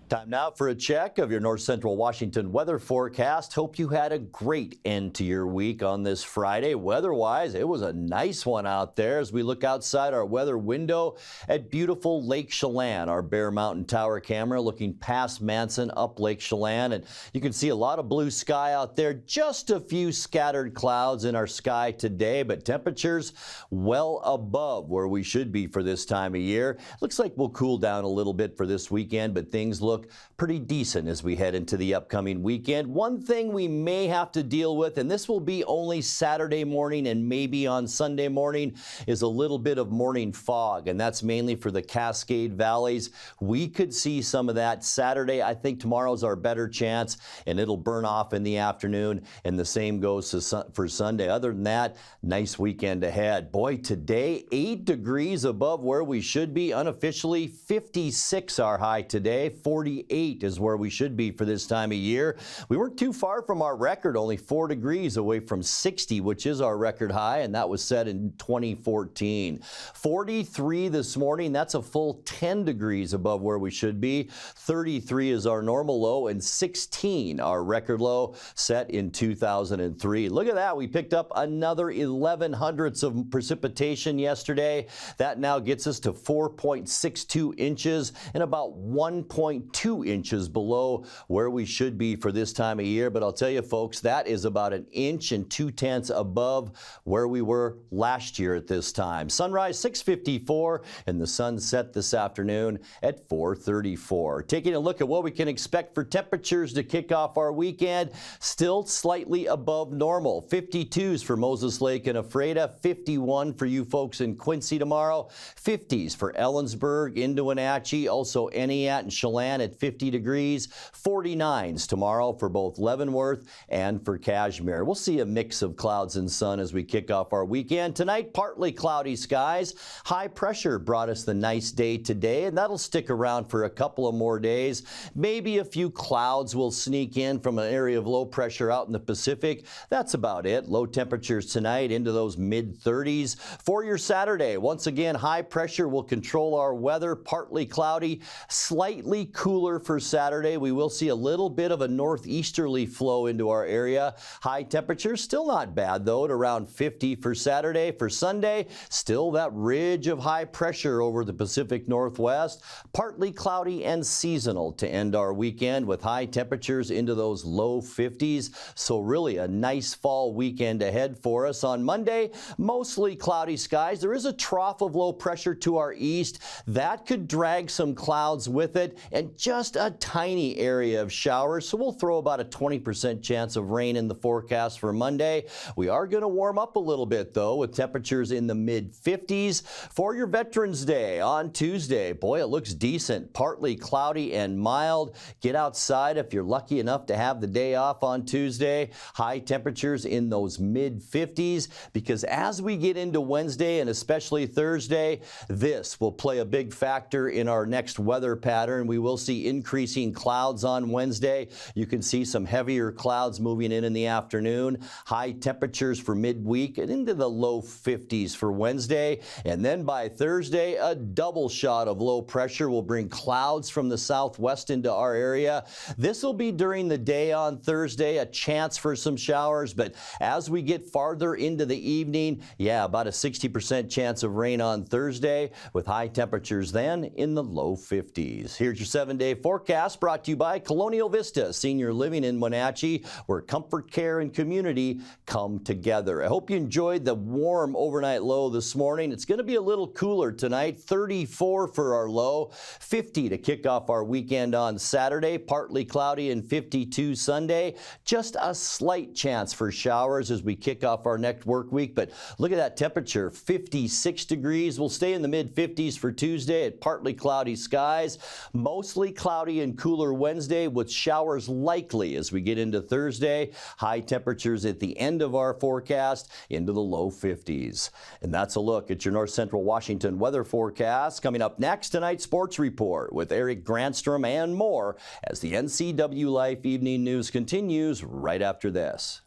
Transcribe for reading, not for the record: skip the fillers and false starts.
Time now for a check of your North Central Washington weather forecast. Hope you had a great end to your week on this Friday. Weather-wise, it was a nice one out there as we look outside our weather window at beautiful Lake Chelan. Our Bear Mountain Tower camera looking past Manson up Lake Chelan, and you can see a lot of blue sky out there. Just a few scattered clouds in our sky today, but temperatures well above where we should be for this time of year. Looks like we'll cool down a little bit for this weekend, but things look pretty decent as we head into the upcoming weekend. One thing we may have to deal with, and this will be only Saturday morning and maybe on Sunday morning, is a little bit of morning fog, and that's mainly for the Cascade Valleys. We could see some of that Saturday. I think tomorrow's our better chance, and it'll burn off in the afternoon, and the same goes for Sunday. Other than that, nice weekend ahead. Boy, today, 8 degrees above where we should be. Unofficially, 56 our high today. 48 is where we should be for this time of year. We weren't too far from our record, only 4 degrees away from 60, which is our record high, and that was set in 2014. 43 this morning, that's a full 10 degrees above where we should be. 33 is our normal low, and 16 our record low set in 2003. Look at that, we picked up another 11 hundredths of precipitation yesterday. That now gets us to 4.62 inches and about 1.2 inches below where we should be for this time of year. But I'll tell you folks, that is about 1 2/10 inches above where we were last year at this time. Sunrise 6:54 and the sun set this afternoon at 4:34. Taking a look at what we can expect for temperatures to kick off our weekend, still slightly above normal. 52s for Moses Lake and Ephrata, 51 for you folks in Quincy tomorrow, 50s for Ellensburg, into Wenatchee, also Eniat and Chelan at 50 degrees, 49s tomorrow for both Leavenworth and for Cashmere. We'll see a mix of clouds and sun as we kick off our weekend. Tonight, partly cloudy skies. High pressure brought us the nice day today, and that'll stick around for a couple of more days. Maybe a few clouds will sneak in from an area of low pressure out in the Pacific. That's about it. Low temperatures tonight into those mid-30s. For your Saturday, once again, high pressure will control our weather. Partly cloudy, slightly cooler for Saturday. We will see a little bit of a northeasterly flow into our area. High temperatures still not bad though, at around 50 for Saturday. For Sunday, still that ridge of high pressure over the Pacific Northwest. Partly cloudy and seasonal to end our weekend with high temperatures into those low 50s. So really a nice fall weekend ahead for us. On Monday, mostly cloudy skies. There is a trough of low pressure to our east. That could drag some clouds with it and just a tiny area of showers, so we'll throw about a 20% chance of rain in the forecast for Monday. We are going to warm up a little bit though, with temperatures in the mid-50s. For your Veterans Day on Tuesday, boy, it looks decent. Partly cloudy and mild. Get outside if you're lucky enough to have the day off on Tuesday. High temperatures in those mid-50s, because as we get into Wednesday and especially Thursday, this will play a big factor in our next weather pattern. We will see increasing clouds on Wednesday. You can see some heavier clouds moving in the afternoon. High temperatures for midweek and into the low 50s for Wednesday. And then by Thursday, a double shot of low pressure will bring clouds from the southwest into our area. This will be during the day on Thursday, a chance for some showers, but as we get farther into the evening, yeah, about a 60% chance of rain on Thursday, with high temperatures then in the low 50s. Here's your 7-day forecast brought to you by Colonial Vista Senior Living in Wenatchee, where comfort, care, and community come together. I hope you enjoyed the warm overnight low this morning. It's going to be a little cooler tonight, 34 for our low, 50 to kick off our weekend on Saturday, partly cloudy and 52 Sunday. Just a slight chance for showers as we kick off our next work week, but look at that temperature, 56 degrees. We'll stay in the mid-50s for Tuesday at partly cloudy skies. Mostly cloudy and cooler Wednesday with showers likely as we get into Thursday. High temperatures at the end of our forecast into the low 50s. And that's a look at your North Central Washington weather forecast. Coming up next, tonight's sports report with Eric Grandstrom and more as the NCWLIFE Evening News continues right after this.